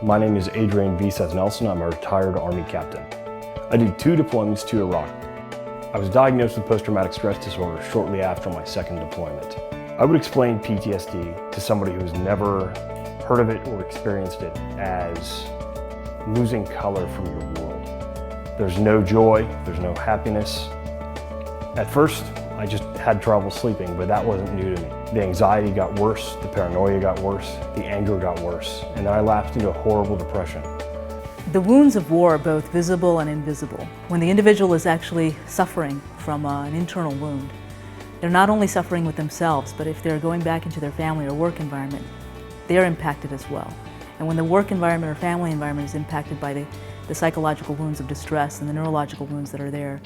My name is Adrian V. Seth Nelson. I'm a retired Army captain. I did 2 deployments to Iraq. I was diagnosed with post-traumatic stress disorder shortly after my 2nd deployment. I would explain PTSD to somebody who's never heard of it or experienced it as losing color from your world. There's no joy, there's no happiness. At first, I just had trouble sleeping, but that wasn't new to me. The anxiety got worse, the paranoia got worse, the anger got worse, and then I lapsed into a horrible depression. The wounds of war are both visible and invisible. When the individual is actually suffering from an internal wound, they're not only suffering with themselves, but if they're going back into their family or work environment, they're impacted as well. And when the work environment or family environment is impacted by the psychological wounds of distress and the neurological wounds that are there,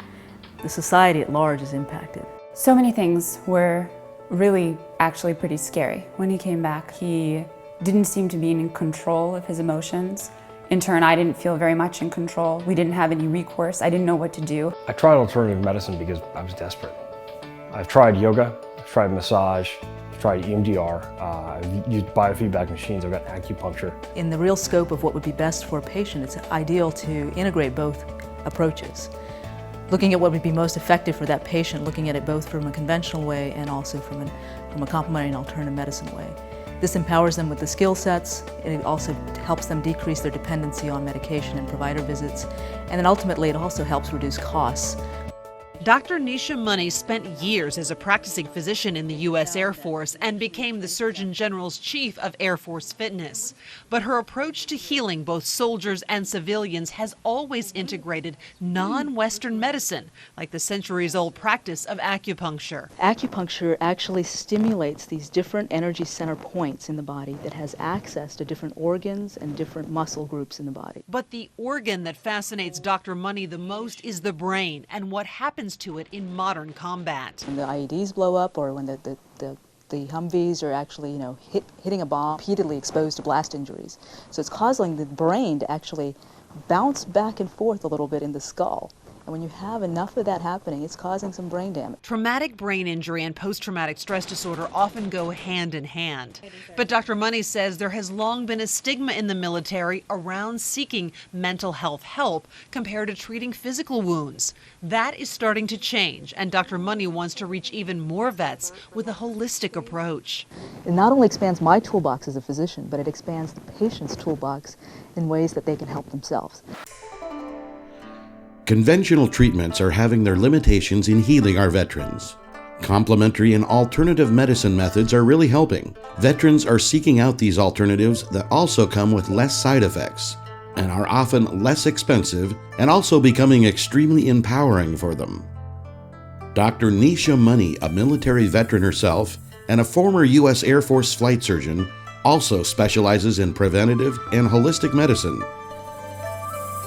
the society at large is impacted. So many things were really actually pretty scary. When he came back, he didn't seem to be in control of his emotions. In turn, I didn't feel very much in control. We didn't have any recourse. I didn't know what to do. I tried alternative medicine because I was desperate. I've tried yoga, I've tried massage, I've tried EMDR, I've used biofeedback machines, I've got acupuncture. In the real scope of what would be best for a patient, it's ideal to integrate both approaches. Looking at what would be most effective for that patient, looking at it both from a conventional way and also from a complementary and alternative medicine way. This empowers them with the skill sets, it also helps them decrease their dependency on medication and provider visits, and then ultimately it also helps reduce costs. Dr. Nisha Money spent years as a practicing physician in the U.S. Air Force and became the Surgeon General's chief of Air Force Fitness. But her approach to healing both soldiers and civilians has always integrated non-Western medicine, like the centuries-old practice of acupuncture. Acupuncture actually stimulates these different energy center points in the body that has access to different organs and different muscle groups in the body. But the organ that fascinates Dr. Money the most is the brain and what happens to it in modern combat. When the IEDs blow up or when the Humvees are actually, hitting a bomb, repeatedly exposed to blast injuries. So it's causing the brain to actually bounce back and forth a little bit in the skull. And when you have enough of that happening, it's causing some brain damage. Traumatic brain injury and post-traumatic stress disorder often go hand in hand. But Dr. Money says there has long been a stigma in the military around seeking mental health help compared to treating physical wounds. That is starting to change, and Dr. Money wants to reach even more vets with a holistic approach. It not only expands my toolbox as a physician, but it expands the patient's toolbox in ways that they can help themselves. Conventional treatments are having their limitations in healing our veterans. Complementary and alternative medicine methods are really helping. Veterans are seeking out these alternatives that also come with less side effects and are often less expensive and also becoming extremely empowering for them. Dr. Nisha Money, a military veteran herself and a former U.S. Air Force flight surgeon, also specializes in preventative and holistic medicine.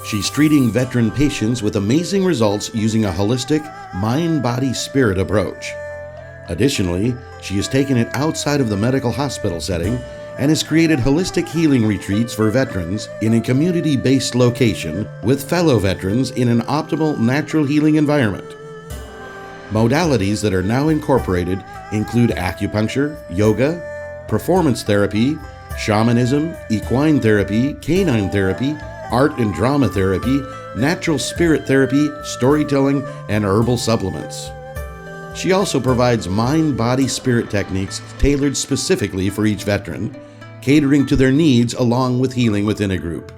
She's treating veteran patients with amazing results using a holistic mind-body-spirit approach. Additionally, she has taken it outside of the medical hospital setting and has created holistic healing retreats for veterans in a community-based location with fellow veterans in an optimal natural healing environment. Modalities that are now incorporated include acupuncture, yoga, performance therapy, shamanism, equine therapy, canine therapy, art and drama therapy, natural spirit therapy, storytelling, and herbal supplements. She also provides mind-body-spirit techniques tailored specifically for each veteran, catering to their needs along with healing within a group.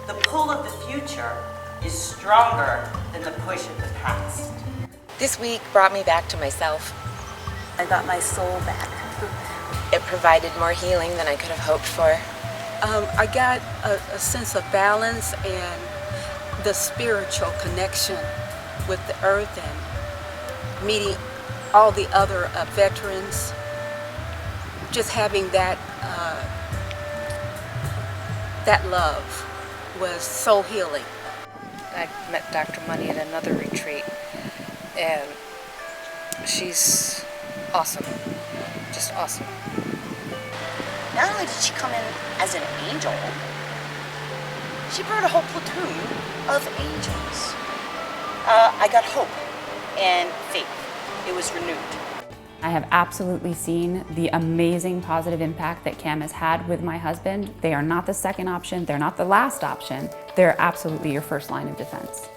The pull of the future is stronger than the push of the past. This week brought me back to myself. I got my soul back. It provided more healing than I could have hoped for. I got a sense of balance and the spiritual connection with the earth and meeting all the other veterans. Just having that love was so healing. I met Dr. Money at another retreat, and she's awesome, just awesome. Not only did she come in as an angel, she brought a whole platoon of angels. I got hope and faith. It was renewed. I have absolutely seen the amazing positive impact that CAM has had with my husband. They are not the second option, they're not the last option, they're absolutely your first line of defense.